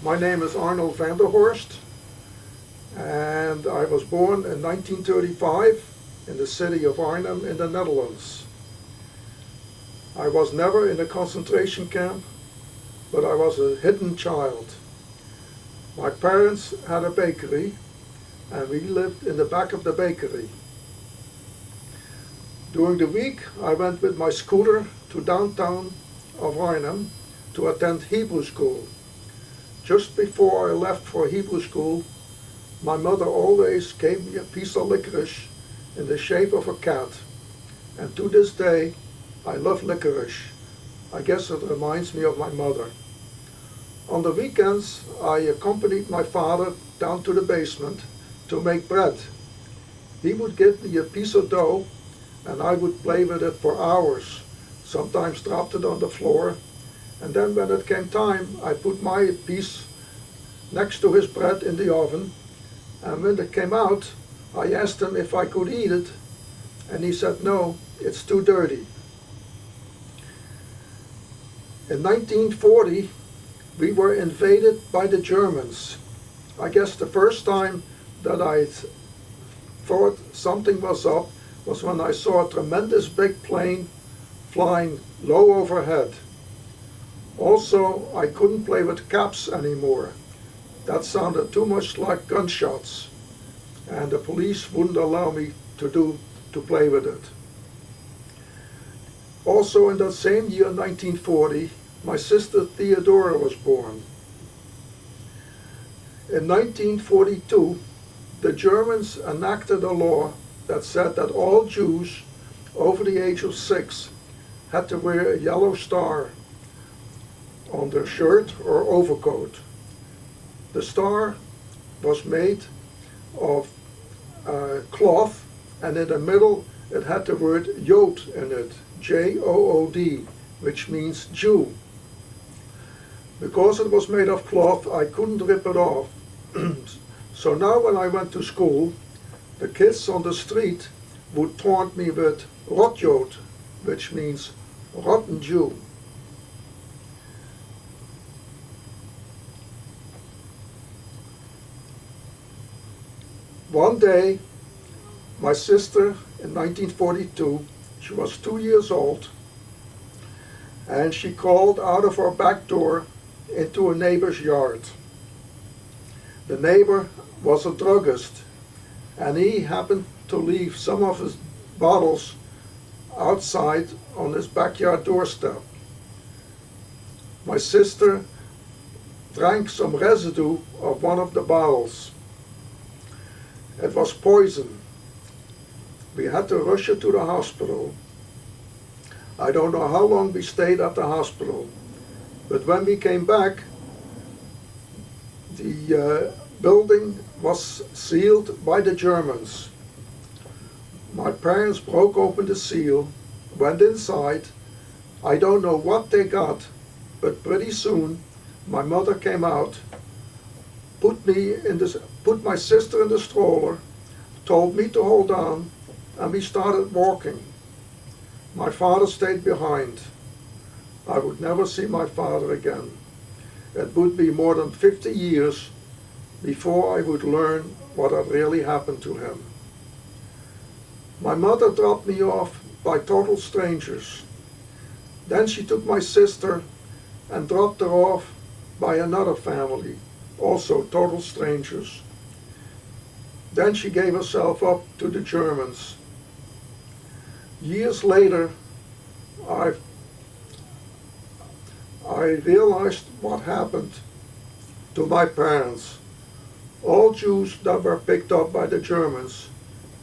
My name is Arnold Vanderhorst, and I was born in 1935 in the city of Arnhem in the Netherlands. I was never in a concentration camp, but I was a hidden child. My parents had a bakery, and we lived in the back of the bakery. During the week, I went with my scooter to downtown of Arnhem to attend Hebrew school. Just before I left for Hebrew school, my mother always gave me a piece of licorice in the shape of a cat. And to this day, I love licorice. I guess it reminds me of my mother. On the weekends, I accompanied my father down to the basement to make bread. He would give me a piece of dough, and I would play with it for hours, sometimes dropped it on the floor, and then when it came time, I put my piece next to his bread in the oven, and when it came out, I asked him if I could eat it, and he said, "No, it's too dirty." In 1940, we were invaded by the Germans. I guess the first time that I thought something was up was when I saw a tremendous big plane flying low overhead. Also, I couldn't play with caps anymore. That sounded too much like gunshots, and the police wouldn't allow me to play with it. Also in that same year, 1940, my sister Theodora was born. In 1942, the Germans enacted a law that said that all Jews over the age of 6 had to wear a yellow star on their shirt or overcoat. The star was made of cloth, and in the middle it had the word Jood in it, J-O-O-D, which means Jew. Because it was made of cloth, I couldn't rip it off. So now when I went to school, the kids on the street would taunt me with Rotjood, which means rotten Jew. One day, my sister in 1942, she was 2 years old, and she crawled out of our back door into a neighbor's yard. The neighbor was a druggist, and he happened to leave some of his bottles outside on his backyard doorstep. My sister drank some residue of one of the bottles. It was poison. We had to rush her to the hospital. I don't know how long we stayed at the hospital, but when we came back, the building was sealed by the Germans. My parents broke open the seal, went inside. I don't know what they got, but pretty soon my mother came out, put my sister in the stroller, told me to hold on, and we started walking. My father stayed behind. I would never see my father again. It would be more than 50 years before I would learn what had really happened to him. My mother dropped me off by total strangers. Then she took my sister and dropped her off by another family, also total strangers. Then she gave herself up to the Germans. Years later, I realized what happened to my parents. All Jews that were picked up by the Germans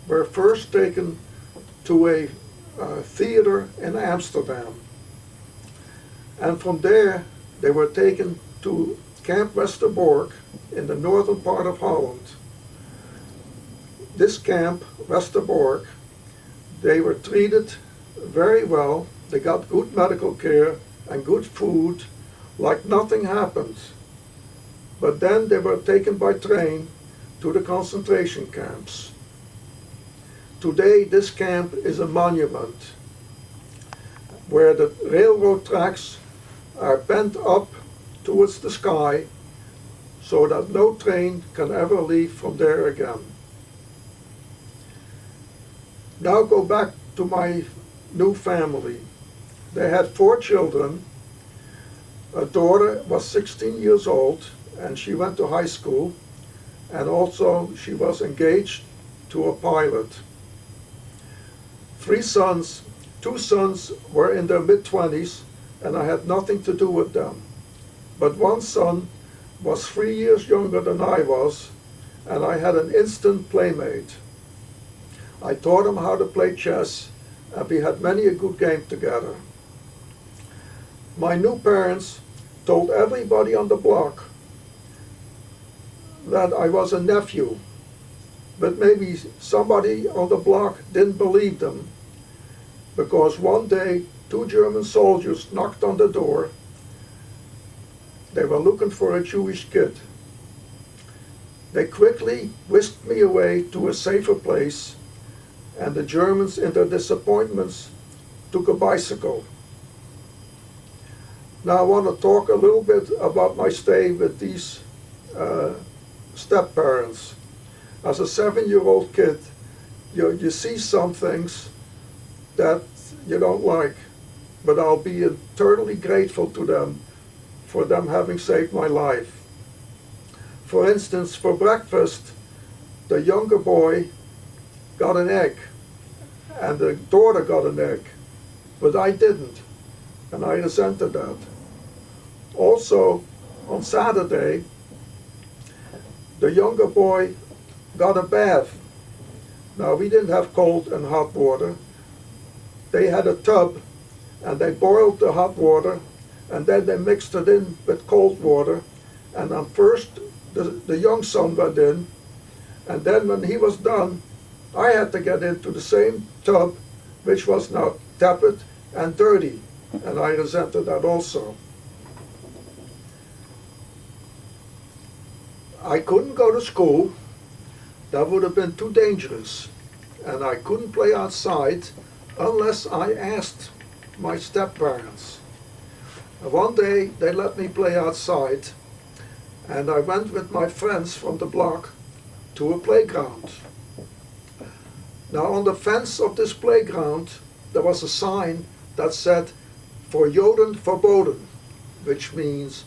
were first taken to a theater in Amsterdam. And from there, they were taken to Camp Westerbork in the northern part of Holland. This camp, Westerbork, they were treated very well. They got good medical care and good food, like nothing happened. But then they were taken by train to the concentration camps. Today, this camp is a monument where the railroad tracks are bent up towards the sky, so that no train can ever leave from there again. Now go back to my new family. They had 4 children. A daughter was 16 years old and she went to high school, and also she was engaged to a pilot. 3 sons, 2 sons were in their mid-20s and I had nothing to do with them. But one son was 3 years younger than I was, and I had an instant playmate. I taught him how to play chess, and we had many a good game together. My new parents told everybody on the block that I was a nephew, but maybe somebody on the block didn't believe them, because one day 2 German soldiers knocked on the door. They were looking for a Jewish kid. They quickly whisked me away to a safer place, and the Germans, in their disappointments, took a bicycle. Now I want to talk a little bit about my stay with these step-parents. As a 7-year-old kid, you see some things that you don't like, but I'll be eternally grateful to them for them having saved my life. For instance, for breakfast, the younger boy got an egg, and the daughter got an egg, but I didn't, and I resented that. Also, on Saturday, the younger boy got a bath. Now, we didn't have cold and hot water. They had a tub, and they boiled the hot water, and then they mixed it in with cold water, and first the young son went in, and then when he was done, I had to get into the same tub, which was now tepid and dirty, and I resented that also. I couldn't go to school. That would have been too dangerous, and I couldn't play outside unless I asked my step-parents. One day they let me play outside, and I went with my friends from the block to a playground. Now on the fence of this playground there was a sign that said "For Joden verboten," which means,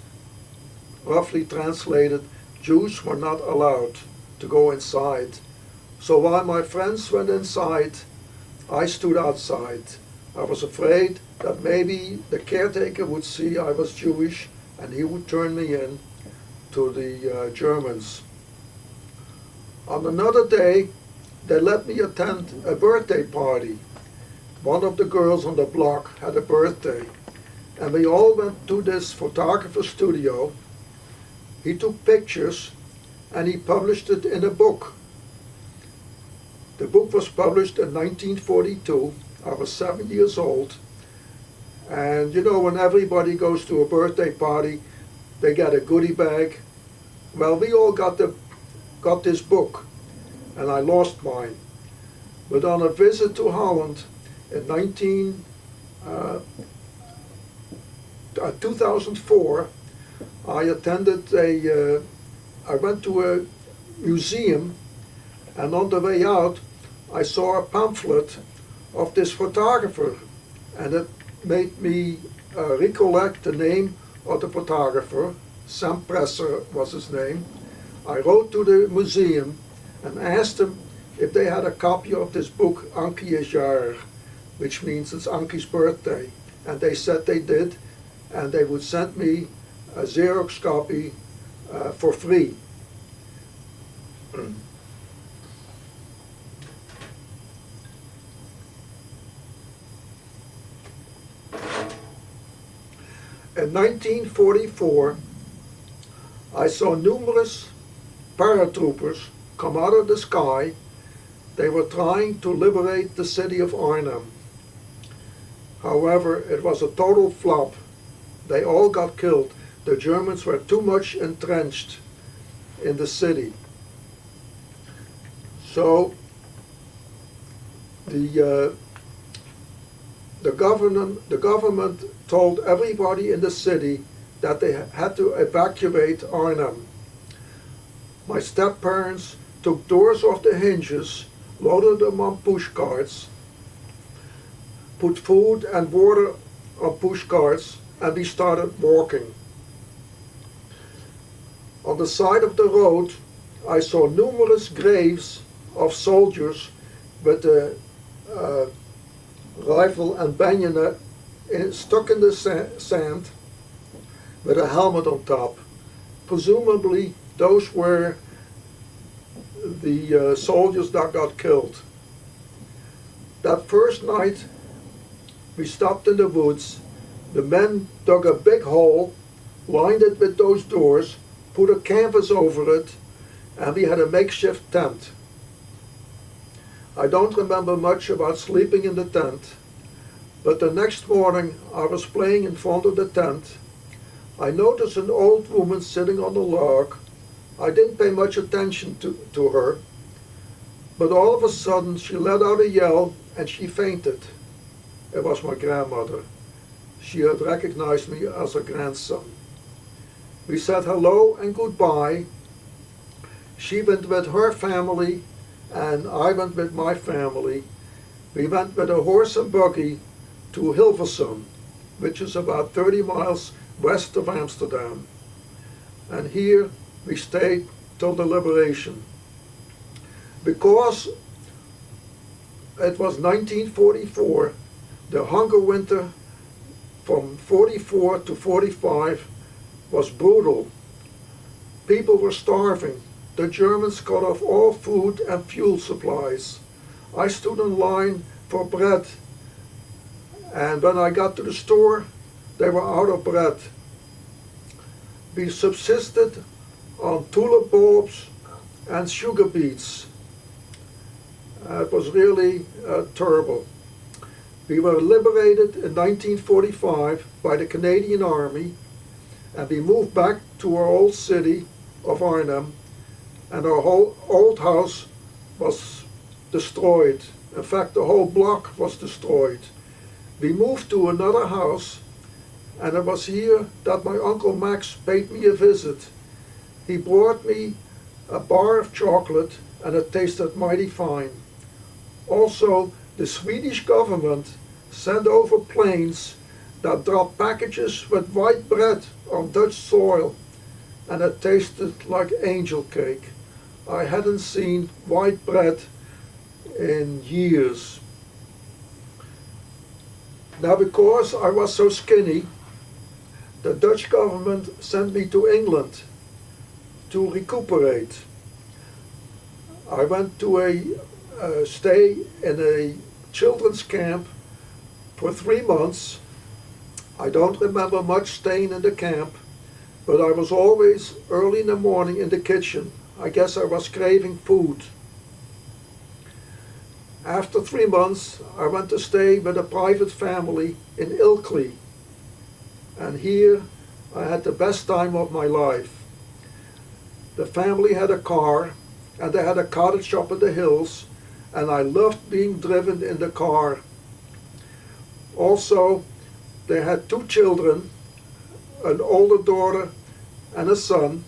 roughly translated, Jews were not allowed to go inside. So while my friends went inside, I stood outside. I was afraid that maybe the caretaker would see I was Jewish and he would turn me in to the Germans. On another day, they let me attend a birthday party. One of the girls on the block had a birthday, and we all went to this photographer's studio. He took pictures and he published it in a book. The book was published in 1942. I was 7 years old. And you know, when everybody goes to a birthday party, they get a goodie bag. Well, we all got this book, and I lost mine. But on a visit to Holland in 2004, I went to a museum, and on the way out, I saw a pamphlet of this photographer, and it made me recollect the name of the photographer. Sam Presser was his name. I wrote to the museum and asked them if they had a copy of this book, Ankie is Jarig, which means it's Ankie's birthday. And they said they did, and they would send me a Xerox copy for free. In 1944, I saw numerous paratroopers come out of the sky. They were trying to liberate the city of Arnhem. However, it was a total flop. They all got killed. The Germans were too much entrenched in the city. So the government told everybody in the city that they had to evacuate Arnhem. My step-parents took doors off the hinges, loaded them on push carts, put food and water on push carts, and we started walking. On the side of the road, I saw numerous graves of soldiers with a rifle and bayonet stuck in the sand with a helmet on top. Presumably, those were the soldiers that got killed. That first night, we stopped in the woods. The men dug a big hole, lined it with those doors, put a canvas over it, and we had a makeshift tent. I don't remember much about sleeping in the tent, but the next morning I was playing in front of the tent. I noticed an old woman sitting on a log. I didn't pay much attention to her, but all of a sudden she let out a yell and she fainted. It was my grandmother. She had recognized me as her grandson. We said hello and goodbye. She went with her family and I went with my family. We went with a horse and buggy to Hilversum, which is about 30 miles west of Amsterdam. And here we stayed till the liberation. Because it was 1944, the hunger winter from 44 to 45 was brutal. People were starving. The Germans cut off all food and fuel supplies. I stood in line for bread, and when I got to the store, they were out of bread. We subsisted on tulip bulbs and sugar beets. It was really terrible. We were liberated in 1945 by the Canadian Army, and we moved back to our old city of Arnhem, and our whole old house was destroyed. In fact, the whole block was destroyed. We moved to another house, and it was here that my Uncle Max paid me a visit. He brought me a bar of chocolate, and it tasted mighty fine. Also, the Swedish government sent over planes that dropped packages with white bread on Dutch soil, and it tasted like angel cake. I hadn't seen white bread in years. Now, because I was so skinny, the Dutch government sent me to England to recuperate. I went to a stay in a children's camp for 3 months. I don't remember much staying in the camp, but I was always early in the morning in the kitchen. I guess I was craving food. After 3 months, I went to stay with a private family in Ilkley. And here I had the best time of my life. The family had a car, and they had a cottage up in the hills, and I loved being driven in the car. Also, they had 2 children, an older daughter and a son,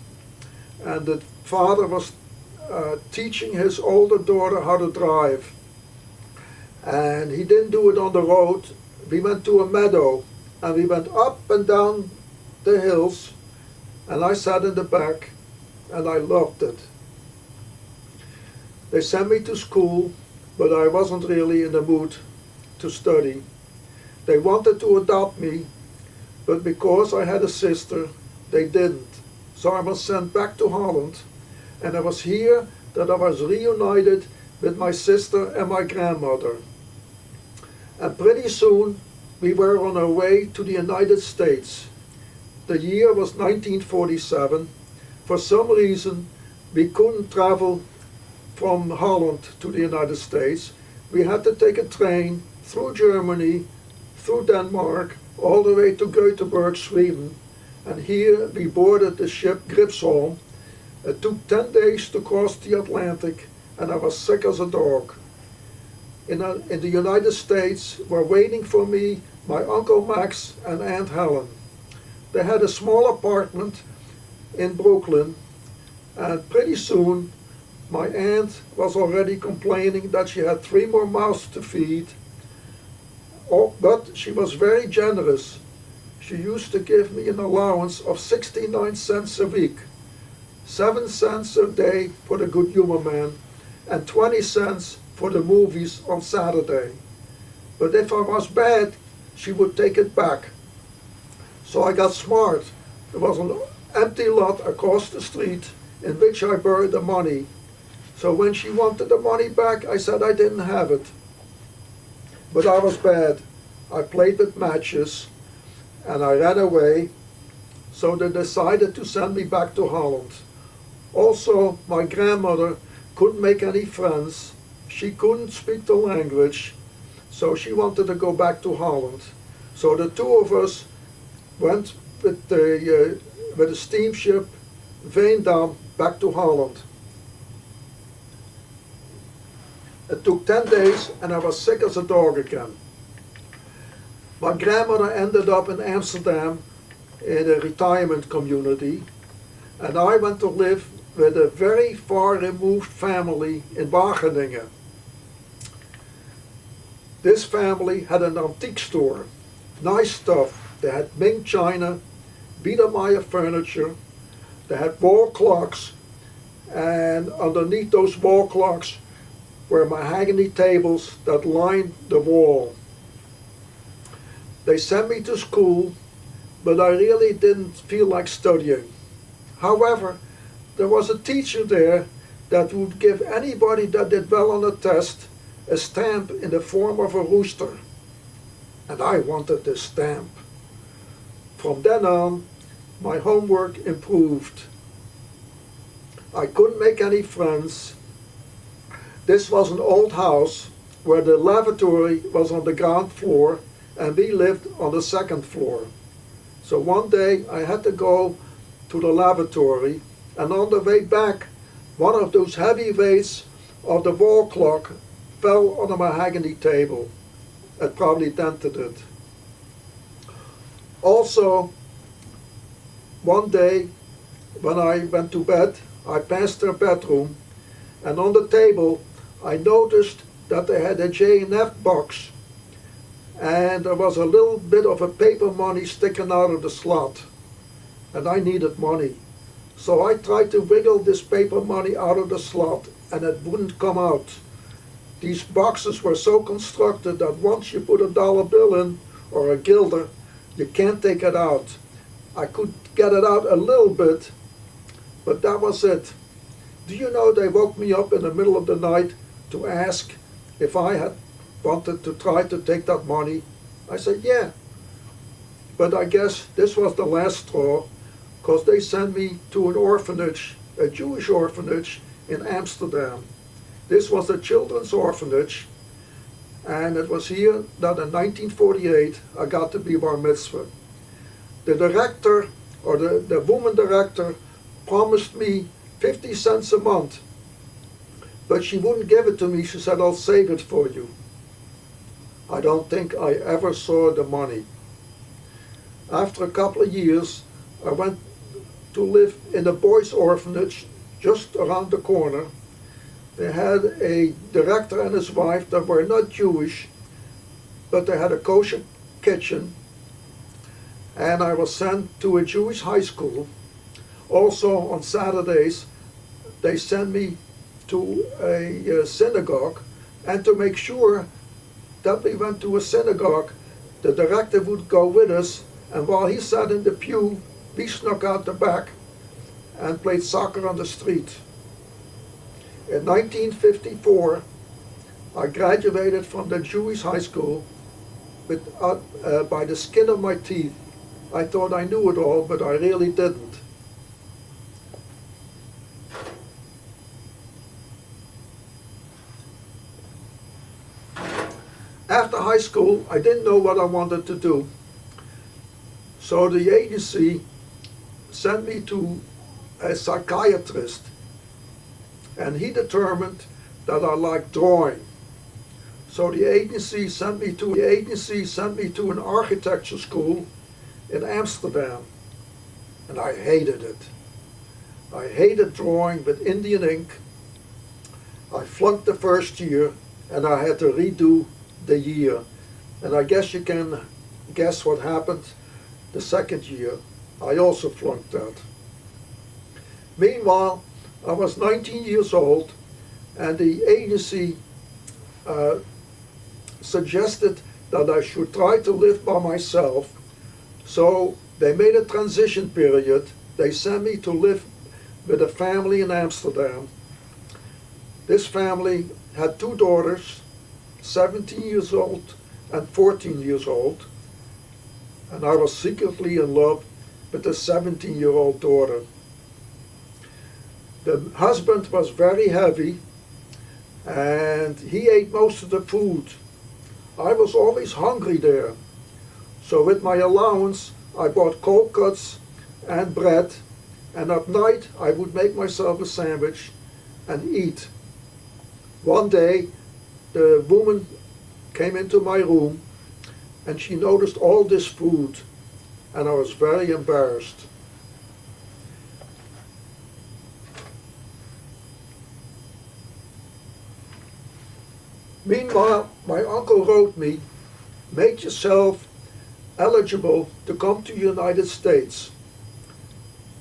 and the father was teaching his older daughter how to drive. And he didn't do it on the road. We went to a meadow, and we went up and down the hills, and I sat in the back, and I loved it. They sent me to school, but I wasn't really in the mood to study. They wanted to adopt me, but because I had a sister, they didn't. So I was sent back to Holland, and it was here that I was reunited with my sister and my grandmother. And pretty soon, we were on our way to the United States. The year was 1947. For some reason, we couldn't travel from Holland to the United States. We had to take a train through Germany, through Denmark, all the way to Gothenburg, Sweden. And here we boarded the ship Gripsholm. It took 10 days to cross the Atlantic, and I was sick as a dog. In the United States were waiting for me my Uncle Max and Aunt Helen. They had a small apartment in Brooklyn, And pretty soon, my aunt was already complaining that she had 3 more mouths to feed. Oh, but she was very generous. She used to give me an allowance of 69 cents a week, 7 cents a day for the good humor man, and 20 cents for the movies on Saturday. But if I was bad, she would take it back. So I got smart. There was an empty lot across the street in which I buried the money. So when she wanted the money back, I said I didn't have it. But I was bad. I played with matches and I ran away. So they decided to send me back to Holland. Also, my grandmother couldn't make any friends. She couldn't speak the language. So she wanted to go back to Holland. So the two of us went with the steamship Veendam back to Holland. It took 10 days and I was sick as a dog again. My grandmother ended up in Amsterdam in a retirement community, and I went to live with a very far removed family in Wageningen. This family had an antique store, nice stuff. They had Ming china, Biedermeier furniture, they had wall clocks, and underneath those wall clocks were mahogany tables that lined the wall. They sent me to school, but I really didn't feel like studying. However, there was a teacher there that would give anybody that did well on a test a stamp in the form of a rooster. And I wanted this stamp. From then on, my homework improved. I couldn't make any friends. This was an old house where the lavatory was on the ground floor and we lived on the second floor. So one day I had to go to the lavatory, and on the way back, one of those heavy weights of the wall clock fell on a mahogany table. It probably dented it. Also, one day when I went to bed, I passed their bedroom, and on the table I noticed that they had a J&F box, and there was a little bit of a paper money sticking out of the slot, and I needed money. So I tried to wiggle this paper money out of the slot, and it wouldn't come out. These boxes were so constructed that once you put a dollar bill in, or a guilder, you can't take it out. I could get it out a little bit, but that was it. Do you know they woke me up in the middle of the night to ask if I had wanted to try to take that money? I said, yeah. But I guess this was the last straw, because they sent me to an orphanage, a Jewish orphanage in Amsterdam. This was a children's orphanage, and it was here that in 1948 I got to be bar mitzvah. The director, or the woman director, promised me 50 cents a month, but she wouldn't give it to me. She said, I'll save it for you. I don't think I ever saw the money. After a couple of years, I went to live in a boys' orphanage just around the corner. They had a director and his wife that were not Jewish, but they had a kosher kitchen, and I was sent to a Jewish high school. Also on Saturdays, they sent me to a synagogue, and to make sure that we went to a synagogue, the director would go with us, and while he sat in the pew, we snuck out the back and played soccer on the street. In 1954, I graduated from the Jewish high school by the skin of my teeth. I thought I knew it all, but I really didn't. After high school, I didn't know what I wanted to do. So the agency sent me to a psychiatrist, and he determined that I liked drawing. So the agency sent me to an architecture school in Amsterdam, and I hated it. I hated drawing with Indian ink. I flunked the first year and I had to redo the year. And I guess you can guess what happened the second year. I also flunked that. Meanwhile, I was 19 years old and the agency suggested that I should try to live by myself. So they made a transition period. They sent me to live with a family in Amsterdam. This family had two daughters, 17 years old and 14 years old. And I was secretly in love with the 17-year-old daughter. The husband was very heavy and he ate most of the food. I was always hungry there. So with my allowance, I bought cold cuts and bread, and at night I would make myself a sandwich and eat. One day, the woman came into my room and she noticed all this food, and I was very embarrassed. Meanwhile, my uncle wrote me, "Make yourself eligible to come to the United States."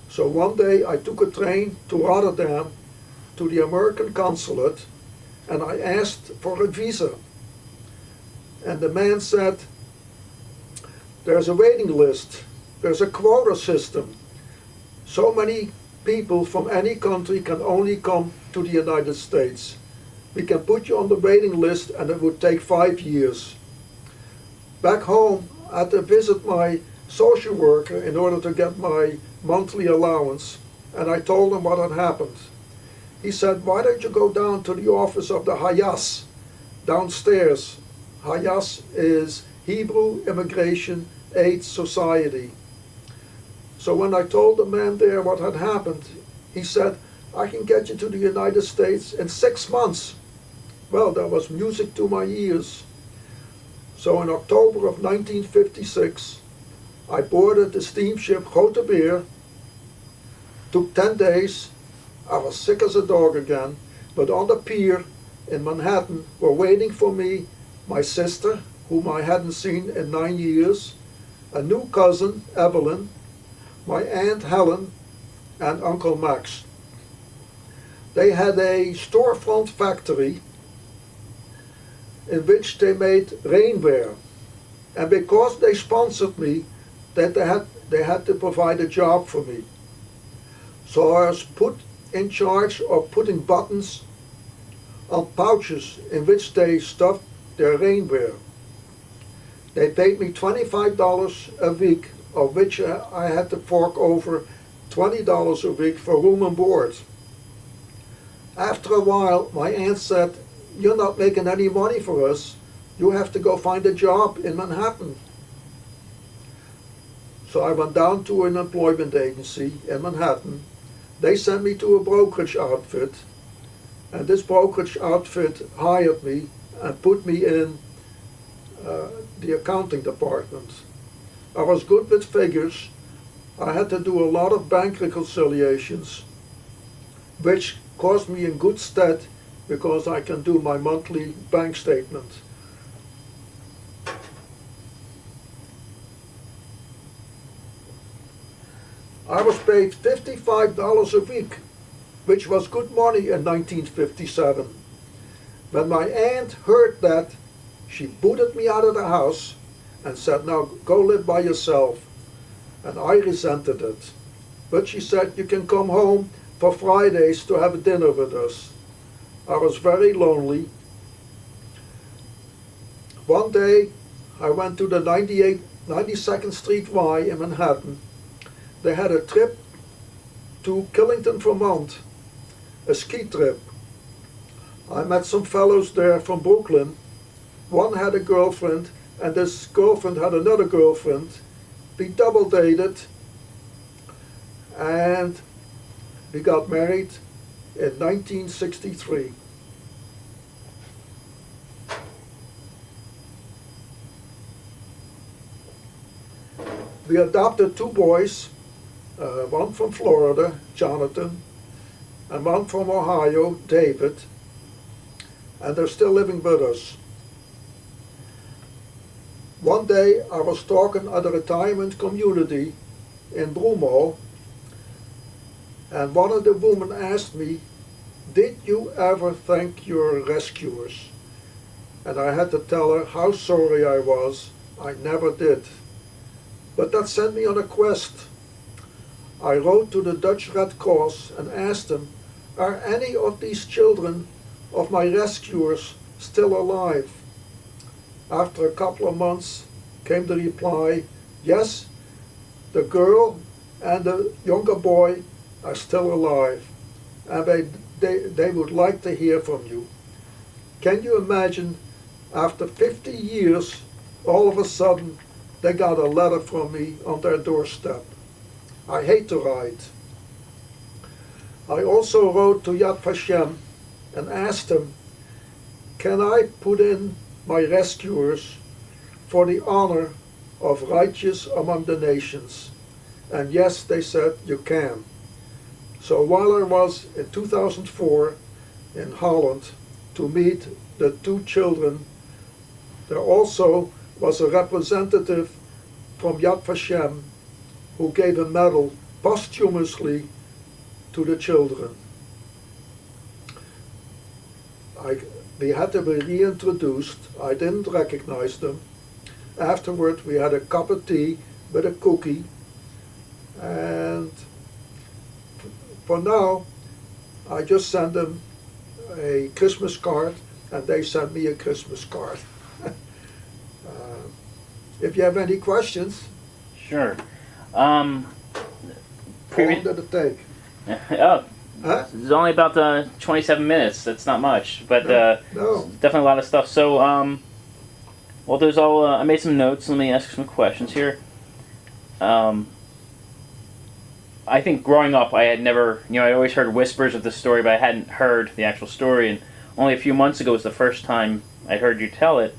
So one day I took a train to Rotterdam to the American consulate and I asked for a visa. And the man said, "There's a waiting list, there's a quota system. So many people from any country can only come to the United States. We can put you on the waiting list and it would take 5 years." Back home, I had to visit my social worker in order to get my monthly allowance, and I told him what had happened. He said, "Why don't you go down to the office of the Hayas downstairs?" Hayas is Hebrew Immigration Aid Society. So when I told the man there what had happened, he said, "I can get you to the United States in 6 months." Well, that was music to my ears. So in October of 1956, I boarded the steamship Grote Beer. Took 10 days. I was sick as a dog again, but on the pier in Manhattan were waiting for me my sister, whom I hadn't seen in 9 years, a new cousin, Evelyn, my Aunt Helen, and Uncle Max. They had a storefront factory in which they made rainwear. And because they sponsored me, they had to provide a job for me. So I was put in charge of putting buttons on pouches in which they stuffed their rainwear. They paid me $25 a week, of which I had to fork over $20 a week for room and board. After a while, my aunt said, "You're not making any money for us. You have to go find a job in Manhattan." So I went down to an employment agency in Manhattan. They sent me to a brokerage outfit, and this brokerage outfit hired me and put me in the accounting department. I was good with figures. I had to do a lot of bank reconciliations, which caused me in good stead because I can do my monthly bank statement. I was paid $55 a week, which was good money in 1957. When my aunt heard that, she booted me out of the house and said, "Now go live by yourself." And I resented it. But she said, "You can come home for Fridays to have dinner with us." I was very lonely. One day, I went to the 92nd Street Y in Manhattan. They had a trip to Killington, Vermont, a ski trip. I met some fellows there from Brooklyn. One had a girlfriend, and this girlfriend had another girlfriend. We double dated, and we got married in 1963. We adopted 2 boys, one from Florida, Jonathan, and one from Ohio, David, and they're still living with us. One day I was talking at a retirement community in Bromo, and one of the women asked me, "Did you ever thank your rescuers?" And I had to tell her how sorry I was. I never did. But that sent me on a quest. I wrote to the Dutch Red Cross and asked them, "Are any of these children of my rescuers still alive?" After a couple of months came the reply, "Yes, the girl and the younger boy are still alive, and they would like to hear from you." Can you imagine, after 50 years, all of a sudden they got a letter from me on their doorstep? I hate to write. I also wrote to Yad Vashem and asked them, "Can I put in my rescuers for the honor of righteous among the nations?" And yes, they said, "You can." So while I was in 2004 in Holland to meet the two children, there also was a representative from Yad Vashem who gave a medal posthumously to the children. We had to be reintroduced. I didn't recognize them. Afterward, we had a cup of tea with a cookie, and for now, I just send them a Christmas card, and they send me a Christmas card. If you have any questions. Sure. How long did it take? Oh, Huh? it's only about 27 minutes. That's not much, but No. definitely a lot of stuff. So, well, there's all. I made some notes. Let me ask some questions here. I think growing up, I had never, I always heard whispers of the story, but I hadn't heard the actual story. And only a few months ago was the first time I heard you tell it.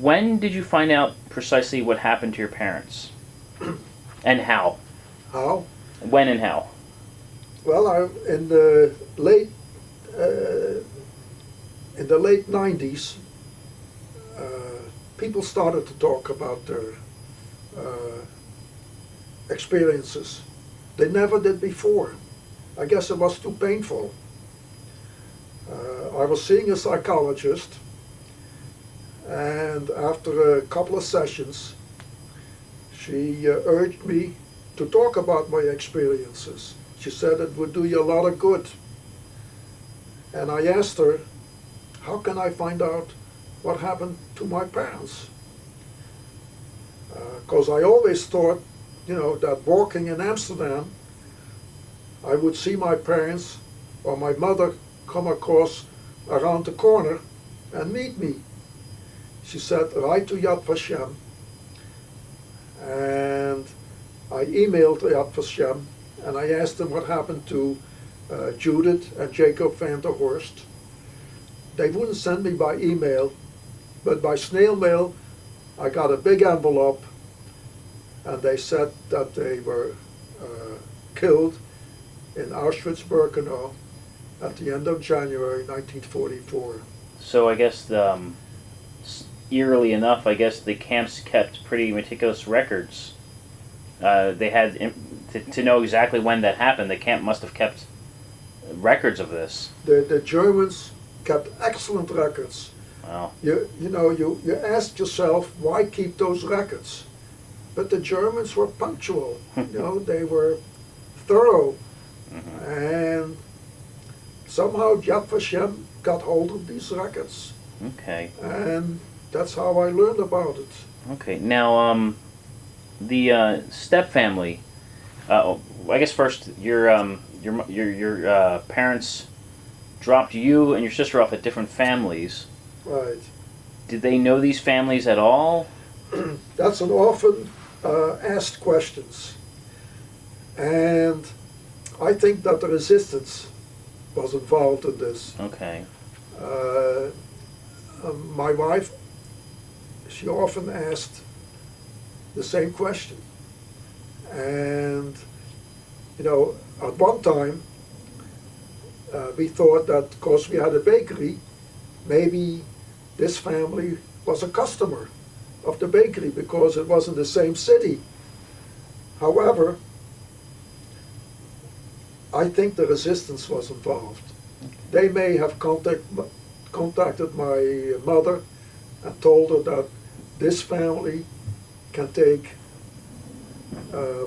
When did you find out precisely what happened to your parents, and how? How? When and how? Well, in the late 90s, people started to talk about their experiences. They never did before. I guess it was too painful. I was seeing a psychologist, and after a couple of sessions, she urged me to talk about my experiences. She said it would do you a lot of good. And I asked her, how can I find out what happened to my parents? Because I always thought, that walking in Amsterdam, I would see my parents or my mother come across around the corner and meet me. She said, write to Yad Vashem. And I emailed Yad Vashem and I asked them what happened to Judith and Jacob Vanderhorst. They wouldn't send me by email, but by snail mail I got a big envelope, and they said that they were killed in Auschwitz-Birkenau at the end of January 1944. So I guess, eerily enough, I guess the camps kept pretty meticulous records. They had, to know exactly when that happened, the camp must have kept records of this. The Germans kept excellent records. Wow. You ask yourself, why keep those records? But the Germans were punctual. They were thorough. Mm-hmm. And somehow Yad Vashem got hold of these records. Okay. And that's how I learned about it. Okay. Now, the step family. I guess first, your parents dropped you and your sister off at different families. Right. Did they know these families at all? That's an often asked questions. And I think that the resistance was involved in this. Okay. My wife, she often asked the same question. And, at one time, we thought that because we had a bakery, maybe this family was a customer of the bakery because it was in the same city. However, I think the resistance was involved. They may have contacted my mother and told her that this family can take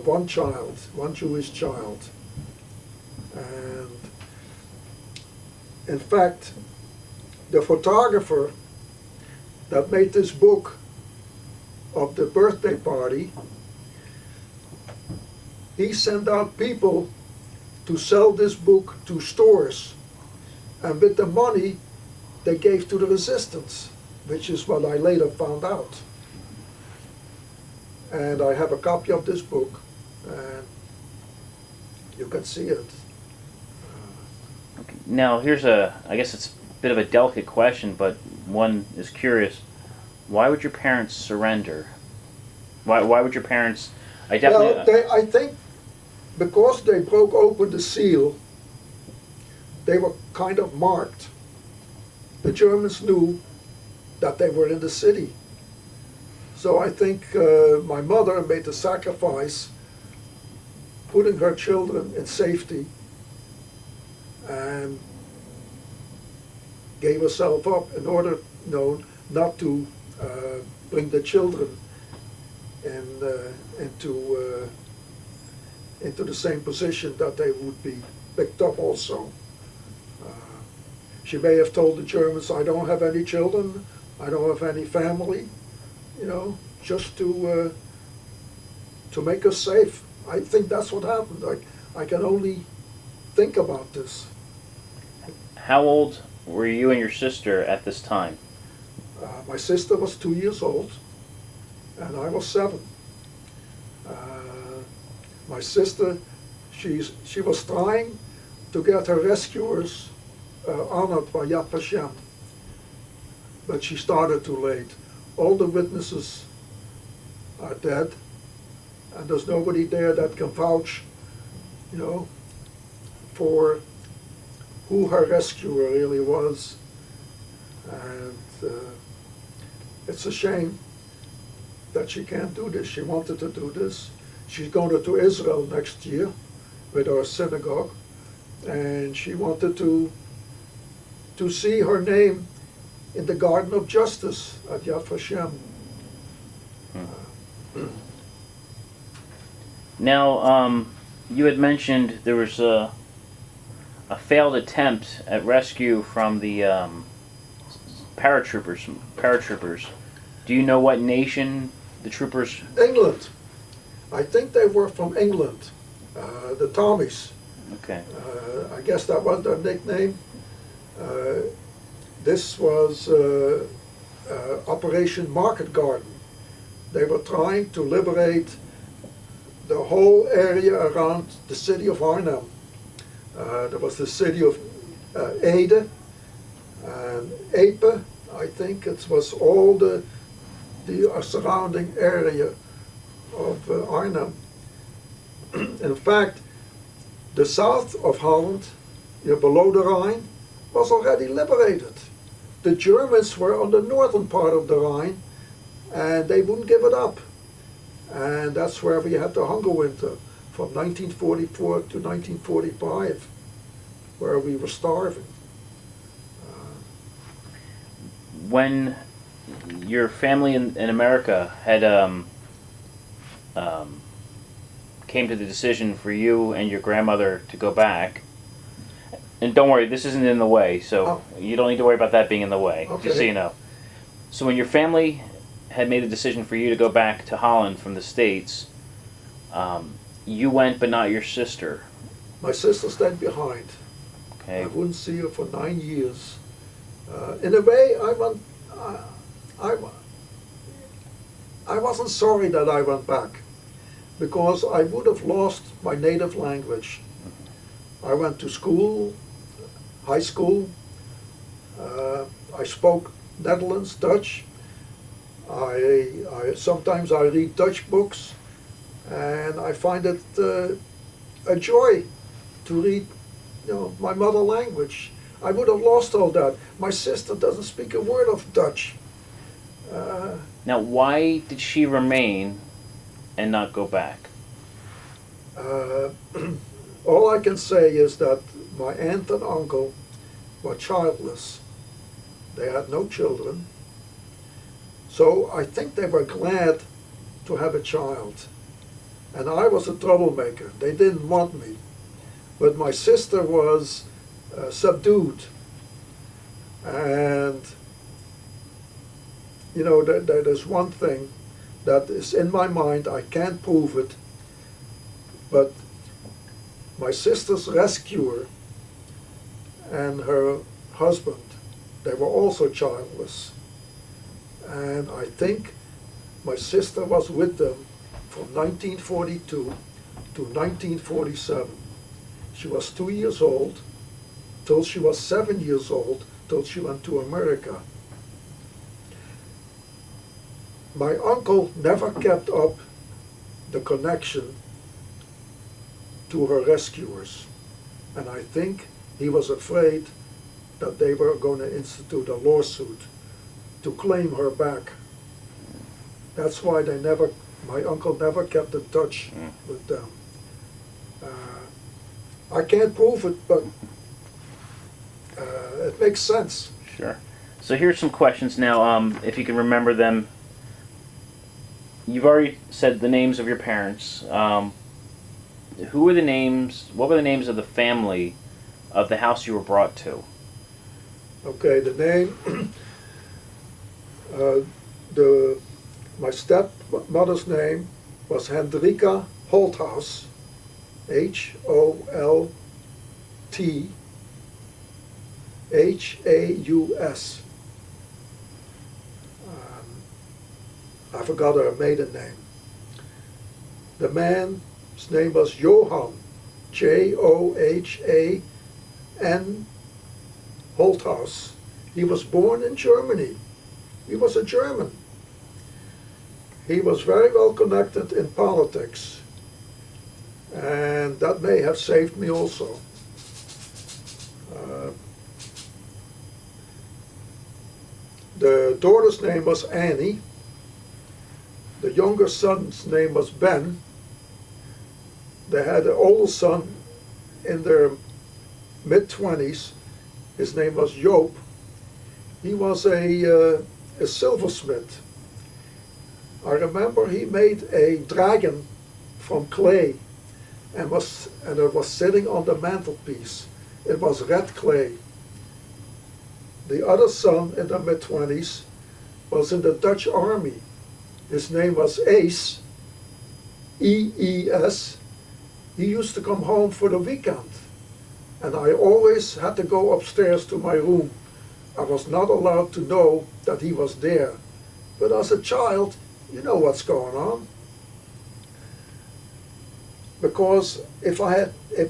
one child, one Jewish child. And in fact, the photographer that made this book of the birthday party, he sent out people to sell this book to stores. And with the money, they gave to the resistance, which is what I later found out. And I have a copy of this book, and you can see it. Okay. Now, I guess it's a bit of a delicate question, but one is curious. Why would your parents surrender? Why would your parents, I think because they broke open the seal, they were kind of marked. The Germans knew that they were in the city. So I think my mother made the sacrifice, putting her children in safety, and gave herself up in order, not to bring the children into the same position that they would be picked up also. She may have told the Germans, I don't have any children, I don't have any family, just to make us safe. I think that's what happened. I can only think about this. How old were you and your sister at this time? My sister was 2 years old, and I was 7. My sister, she was trying to get her rescuers honored by Yad Vashem, but she started too late. All the witnesses are dead, and there's nobody there that can vouch, for who her rescuer really was. And it's a shame that she can't do this. She wanted to do this. She's going to Israel next year with our synagogue, and she wanted to see her name in the Garden of Justice at Yad Vashem. Now, you had mentioned there was a failed attempt at rescue from the paratroopers. Do you know what nation the troopers? England. I think they were from England, the Tommies. Okay. I guess that was their nickname. This was Operation Market Garden. They were trying to liberate the whole area around the city of Arnhem. There was the city of Ede and Epe, I think. It was all the surrounding area of Arnhem. In fact, the south of Holland, below the Rhine, was already liberated. The Germans were on the northern part of the Rhine, and they wouldn't give it up. And that's where we had the hunger winter from 1944 to 1945, where we were starving. When your family in America had came to the decision for you and your grandmother to go back, and don't worry, this isn't in the way, so you don't need to worry about that being in the way, Okay. just so you know. So when your family had made a decision for you to go back to Holland from the States, you went but not your sister. My sister stayed behind. Okay. I wouldn't see her for 9 years. In a way, I wasn't sorry that I went back, because I would have lost my native language. I went to school, high school. I spoke Netherlands, Dutch. Sometimes I read Dutch books, And I find it a joy to read, my mother language. I would have lost all that. My sister doesn't speak a word of Dutch. Now, why did she remain and not go back? Uh, all I can say is that my aunt and uncle were childless. They had no children. So I think they were glad to have a child. And I was a troublemaker. They didn't want me. But my sister was subdued. And, there's one thing that is in my mind. I can't prove it. But my sister's rescuer and her husband, they were also childless. And I think my sister was with them from 1942 to 1947. She was 2 years old, till she was 7 years old, till she went to America. My uncle never kept up the connection to her rescuers. And I think he was afraid that they were going to institute a lawsuit to claim her back. That's why my uncle never kept in touch with them. I can't prove it, but it makes sense. Sure. So here's some questions now, if you can remember them. You've already said the names of your parents. What were the names of the family of the house you were brought to? Okay, the name, my stepmother's name was Hendrika Holthaus, Holthaus. I forgot her maiden name. The man's name was Johann, Johan Holthaus. He was born in Germany. He was a German. He was very well connected in politics, and that may have saved me also. The daughter's name was Annie. The younger son's name was Ben. They had an older son in their mid-20s. His name was Joop. He was a silversmith. I remember he made a dragon from clay and it was sitting on the mantelpiece. It was red clay. The other son in the mid-20s was in the Dutch army. His name was Ace, E-E-S. He used to come home for the weekend, and I always had to go upstairs to my room. I was not allowed to know that he was there. But as a child, you know what's going on. Because if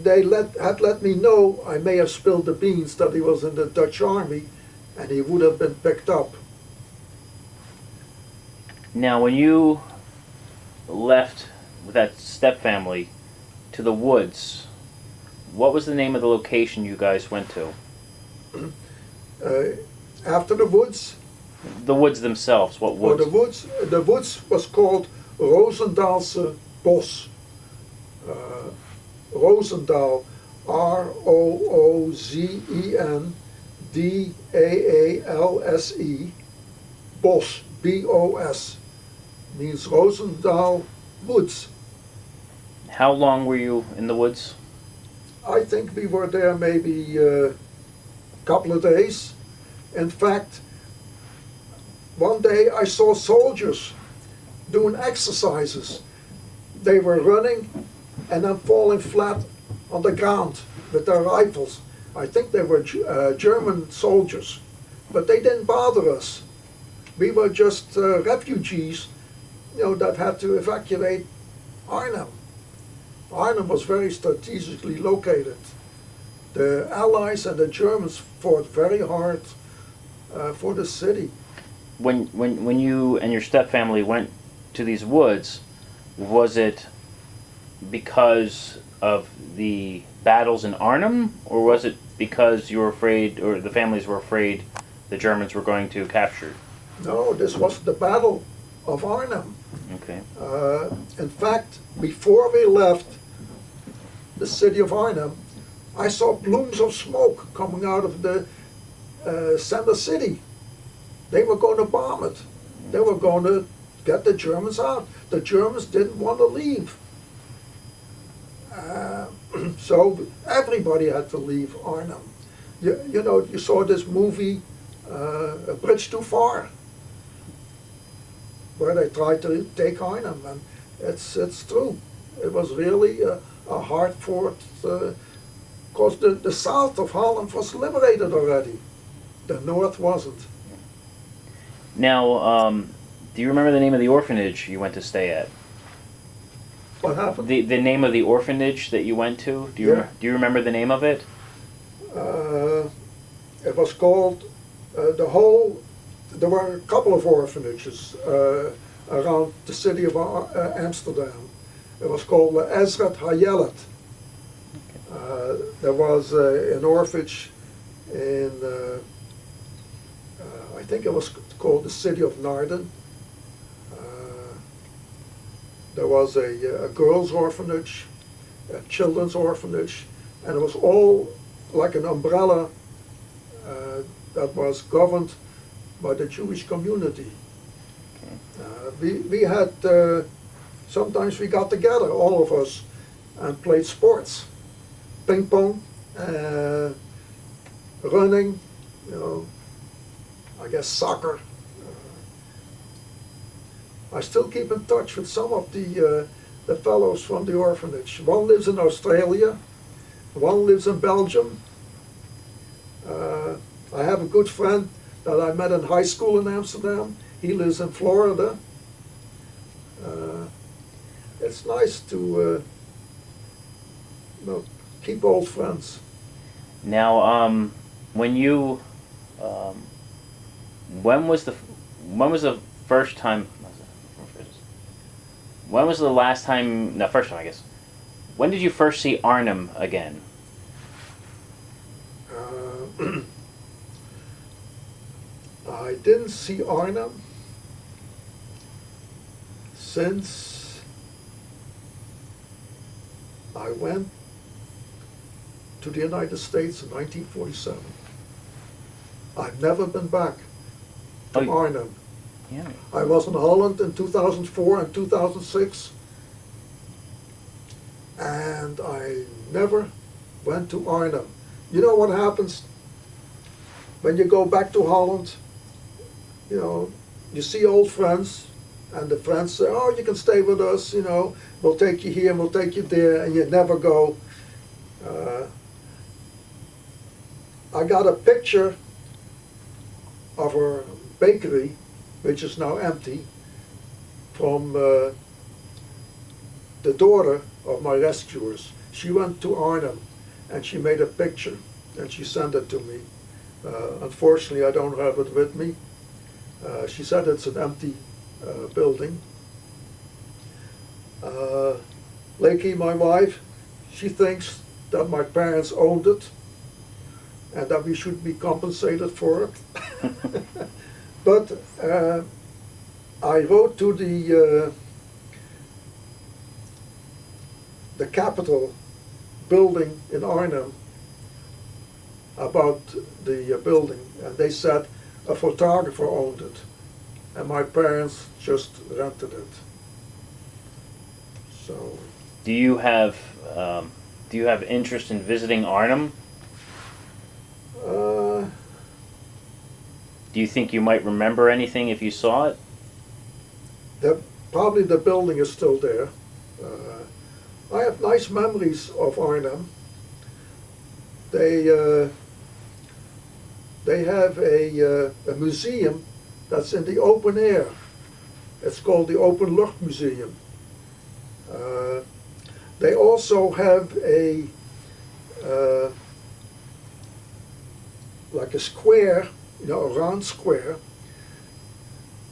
they had let me know, I may have spilled the beans that he was in the Dutch army, and he would have been picked up. Now, when you left with that stepfamily to the woods, what was the name of the location you guys went to? After the woods? The woods themselves, what woods? The woods was called Roosendaalse Bos. Roosendaal, Roozendaalse, Bos, B-O-S, means Roosendaal Woods. How long were you in the woods? I think we were there maybe a couple of days. In fact, one day I saw soldiers doing exercises. They were running and then falling flat on the ground with their rifles. I think they were German soldiers, but they didn't bother us. We were just refugees, that had to evacuate Arnhem. Arnhem was very strategically located. The Allies and the Germans fought very hard for the city. When you and your stepfamily went to these woods, was it because of the battles in Arnhem, or was it because you were afraid, or the families were afraid the Germans were going to capture? No, this was the Battle of Arnhem. Okay. In fact, before we left the city of Arnhem, I saw plumes of smoke coming out of the center city. They were going to bomb it. They were going to get the Germans out. The Germans didn't want to leave. So everybody had to leave Arnhem. You know, you saw this movie, A Bridge Too Far, where they tried to take Arnhem, and it's true. It was really a hard fought, because the south of Holland was liberated already. The north wasn't. Now, do you remember the name of the orphanage you went to stay at? What happened? The name of the orphanage that you went to? Do you remember the name of it? It was called there were a couple of orphanages around the city of Amsterdam. It was called Ezrat Hayelet. There was an orphanage in, I think it was called the city of Naarden. There was a girls' orphanage, a children's orphanage, and it was all like an umbrella that was governed by the Jewish community. We had, sometimes we got together, all of us, and played sports. Ping pong, running, you know, I guess soccer. I still keep in touch with some of the fellows from the orphanage. One lives in Australia, one lives in Belgium. I have a good friend that I met in high school in Amsterdam. He lives in Florida. It's nice to you know, keep old friends. Now, when you, when was the first time? When was the last time? No, first time, I guess. When did you first see Arnhem again? I didn't see Arnhem since I went to the United States in 1947. I've never been back to Arnhem. Yeah. I was in Holland in 2004 and 2006, and I never went to Arnhem. You know what happens when you go back to Holland? You know, you see old friends, and the friends say, oh, you can stay with us, you know, we'll take you here, we'll take you there, and you never go. I got a picture of a bakery, which is now empty, from the daughter of my rescuers. She went to Arnhem, and she made a picture, and she sent it to me. Unfortunately, I don't have it with me. She said it's an empty building. Lakey, my wife, she thinks that my parents owned it and that we should be compensated for it. But I wrote to the Capitol building in Arnhem about the building, and they said a photographer owned it, and my parents just rented it. So. Do you have interest in visiting Arnhem? Do you think you might remember anything if you saw it? Probably the building is still there. I have nice memories of Arnhem. They have a museum that's in the open air. It's called the Openlucht Museum. They also have like a square, you know, a round square,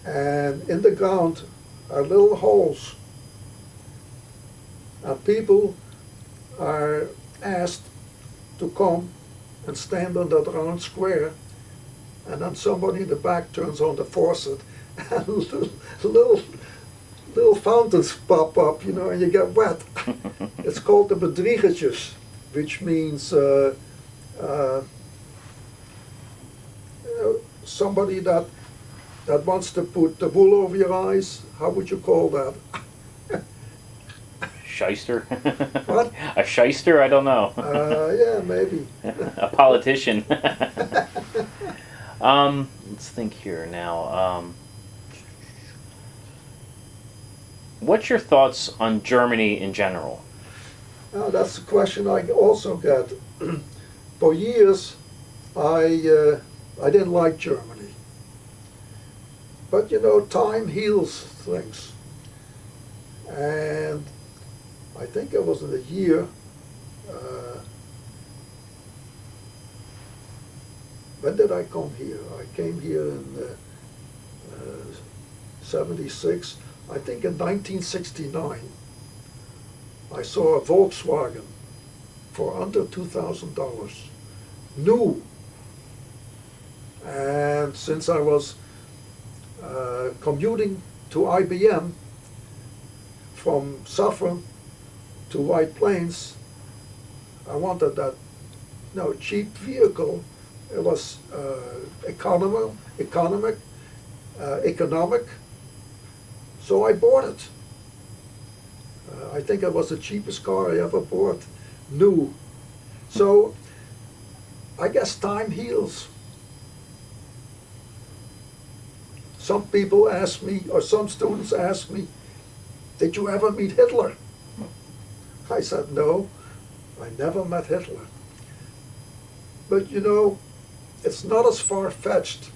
and in the ground are little holes. and people are asked to come and stand on that round square, and then somebody in the back turns on the faucet, and little fountains pop up, and you get wet. It's called the bedriegertjes, which means somebody that wants to put the wool over your eyes. How would you call that? Shyster? What? A shyster? I don't know. Yeah, maybe. A politician. Let's think here now. What's your thoughts on Germany in general? That's a question I also get. For years, I didn't like Germany. But time heals things. And I think it was in the year, when did I come here? I came here in 76. I think in 1969, I saw a Volkswagen for under $2,000, new. And since I was commuting to IBM from Suffern to White Plains, I wanted that cheap vehicle. It was economic, so I bought it. I think it was the cheapest car I ever bought, new. So I guess time heals. Some people ask me, or some students ask me, did you ever meet Hitler? I said, no, I never met Hitler. But it's not as far-fetched,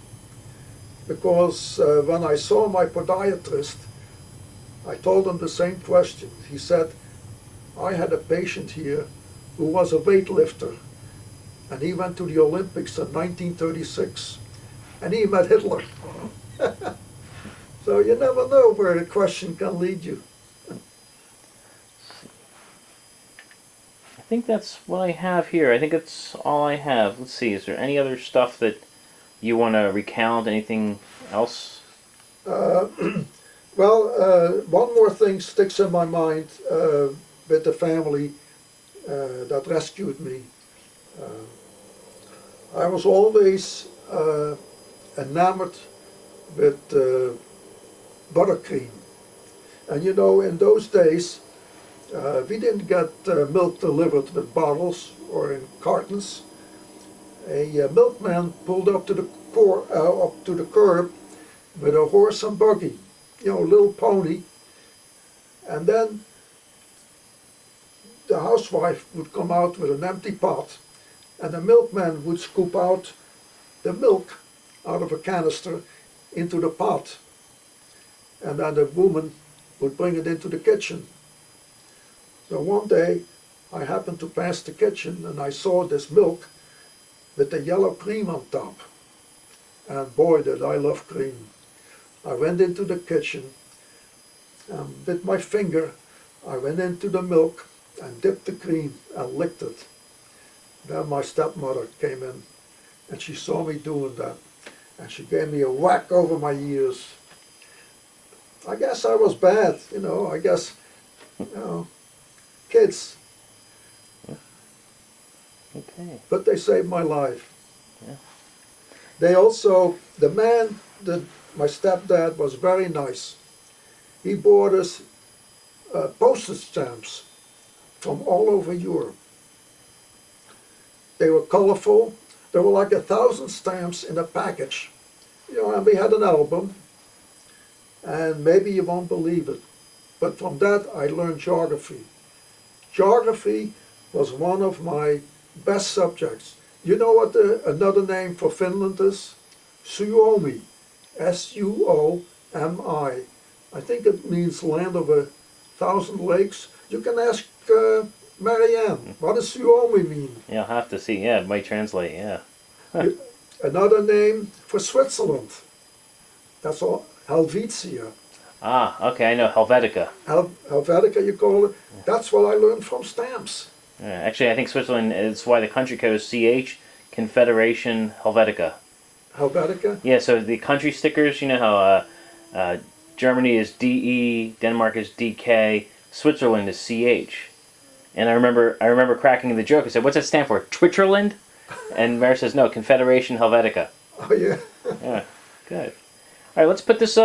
because when I saw my podiatrist, I told him the same question. He said, I had a patient here who was a weightlifter, and he went to the Olympics in 1936, and he met Hitler. So you never know where a question can lead you. I think that's what I have here. I think that's all I have. Let's see, is there any other stuff that you want to recount? Anything else? Well, one more thing sticks in my mind with the family that rescued me. I was always enamored with buttercream. And in those days, we didn't get milk delivered with bottles or in cartons. A milkman pulled up to the curb with a horse and buggy, a little pony, and then the housewife would come out with an empty pot, and the milkman would scoop out the milk out of a canister into the pot, and then the woman would bring it into the kitchen. So one day I happened to pass the kitchen and I saw this milk with the yellow cream on top. And boy, did I love cream. I went into the kitchen and with my finger I went into the milk and dipped the cream and licked it. Then my stepmother came in and she saw me doing that and she gave me a whack over my ears. I guess I was bad, I guess, kids. Okay. But they saved my life. Yeah. They also, my stepdad was very nice. He bought us postage stamps from all over Europe. They were colorful. There were like 1,000 stamps in a package. And we had an album. And maybe you won't believe it, but from that I learned geography. Geography was one of my best subjects. You know what another name for Finland is? Suomi. S-U-O-M-I. I think it means land of 1,000 lakes. You can ask Marianne, what does Suomi mean? Yeah, I'll have to see. Yeah, it might translate, yeah. Another name for Switzerland. That's all. Helvetia. Ah, okay, I know, Helvetica. Helvetica, you call it. That's what I learned from stamps. Actually, I think Switzerland is why the country code is CH, Confederation Helvetica. Helvetica? Yeah, so the country stickers, you know how Germany is DE, Denmark is DK, Switzerland is CH. And I remember cracking the joke. I said, "What's that stand for? Twitcherland?" And Mary says, "No, Confederation Helvetica." Oh yeah. Yeah, good. All right, let's put this